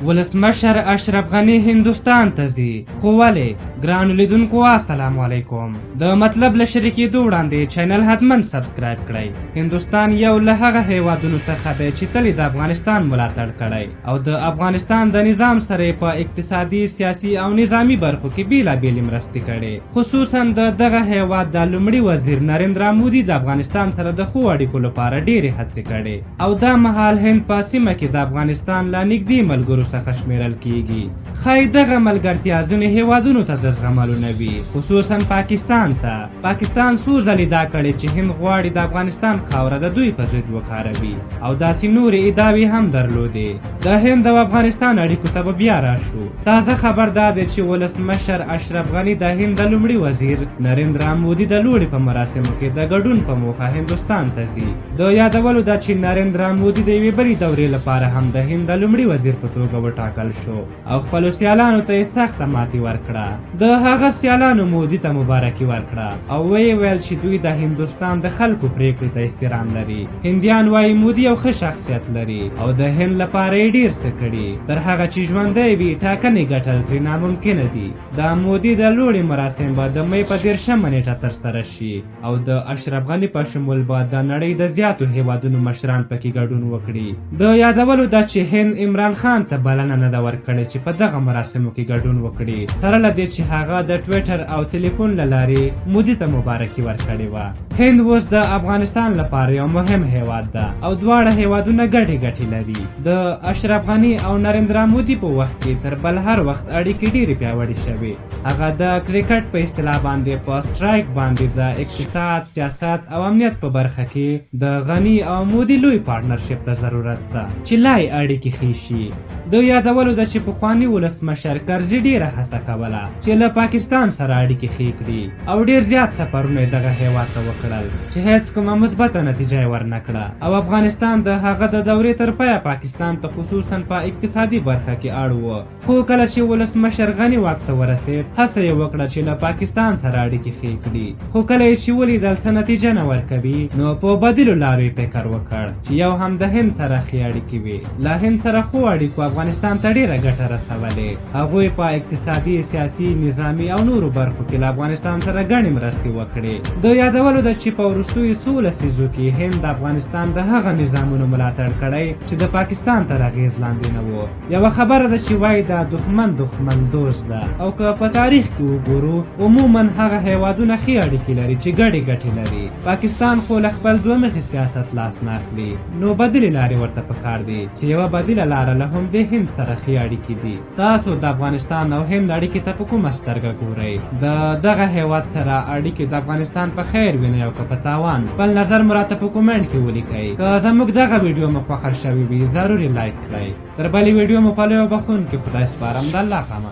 ولسمشر اشرف غنی هندوستان ته ځي، خو ولې؟ ګرانو لیدونکو السلام علیکم. د مطلب له شریکېدو وړاندې چینل حتما سبسکرایب کړئ. هندوستان یو له هغه هیوادونو څخه دی چې تل د افغانستان ملاتړ کړی او د افغانستان د نظام سره په اقتصادي، سیاسي او نظامی برخو کې بیلابېلې مرستې کړې. خصوصا د دغه هیواد د لومړي وزیر نریندرا مودي د افغانستان سره د ښو اړیکو لپاره ډېرې هڅې کړې او دا مهال هند په سیمه کې د افغانستان له نږدې ملګرو څخه شمیرل کیږي. ښایي دغه ملګرتیا ځینو هیوادونو ته د زغملو نه وي، خصوصا پاکستان ته. پاکستان څو ځلې دا کړې چې هند غواړي د افغانستان خاوره د دوی په ضد وکاروي او داسې نورې ادعاوې هم درلودې. د هند او افغانستان اړیکو ته به بیا راشو. تازه خبر دا دی چې ولسمشر اشرف غني د هند د لومړي وزیر نریندرا مودي د لوړې په مراسمو کې د ګډون په موخه هندوستان ته ځي. د یادولو ده چې نریندرا مودي د یوې بلې دورې لپاره هم د هند د لومړي وزیر په توګه وټاکل شو او خپلو سیالانو ته یې سخته ماتې ورکړه. د هغه سیالانو مودي ته مبارکي ورکړه او ویې ویل چې دوی د هندوستان د خلکو پریکړې ته احترام لري. هندیان وایي مودي یو ښه شخصیت لري او د هند لپاره یې ډېر څه کړي. تر هغه چې ژوندی وي ټاکنې ګټل ترې ناممکنه دي. د مودي د لوړې مراسم به د مۍ په 13 نیټه ترسره شي او د اشرف غني په شمول به د نړۍ د زیاتو هیوادونو مشران پکې ګډون وکړي. د یادولو ده چې هند عمران خان ته بلنه نه ده ورکړې چې په دغه مراسمو کې ګډون وکړي، سره له دې چې هغه د ټویټر او ټلیفون له لارې مودي ته مبارکي ورکړې وه. هند اوس د افغانستان لپاره یو مهم هیواد ده او دواړه هیوادونه ګډې ګټې لري. د اشرف غني او نریندرا مودي په وخت کې تر بل هر وخت اړیکې ډېرې پیاوړې شوې. هغه د کرکټ په اصطلاح باندې په سټرایک باندې د اقتصاد، سیاست او امنیت په برخه کې د غني او مودي لوی پارتنرشپ ته ضرورت ده چې لای اړیکې ښې شي. د یادولو ده چې پخواني ولسمشر کرزي ډېره هڅه کوله چې له پاکستان سره اړیکې ښې کړي او ډېر زیات سفرونه یې دغه هیواد ته وکړل چې هیڅ کومه مثبته نتیجه یې ورنه کړه او افغانستان د هغه د دورې تر پایه پاکستان ته خصوصا په اقتصادي برخه کې اړ و. خو کله چې ولسمشر غني واک ته ورسېد هڅه یې وکړه چې له پاکستان سره اړیکې ښې کړي، خو کله یې چې ولیدل څه نتیجه نه ورکوي نو په بدیلو لارو یې فکر وکړ چې یو هم د هند سره ښې اړیکې وي. له هند سره ښو اړیکو افغانستان ته ډېره ګټه رسولې. هغوی په اقتصادي، سیاسي، نظامي او نورو برخو کې له افغانستان سره ګڼې مرستې وکړې. د یادولو ده چې په وروستیو 16 لسیزو کې هند د افغانستان د هغه نظامونو ملاتړ کړی چې د پاکستان تر اغېز لاندې نه و. یوه خبره ده چې وایي دا دښمن دوست ده او که په تاریخ کې وګورو عموما هغه هیوادونه ښې اړیکې لري چې ګډې ګټې لري. پاکستان خو له خپل دوه مخې سیاست لاس نه اخلي، نو بدلې لارې ورته پکار دي چې یوه بدیله لاره له همدې هند سره ښې اړیکې دي. تاسو د افغانستان او هند اړیکې ته په کومه سترګه ګورئ؟ د دغه هیواد سره اړیکې د افغانستان په خیر وینئ او که په تاوان؟ خپل نظر مو راته په کومنټ کې ولیکئ. که زموږ دغه ویډیو مو خوښه شوې وي ضروري لایک کړئ. تر بلې ویډیو مو په لویو بخښونکي خدای سپارم. د الله په امان.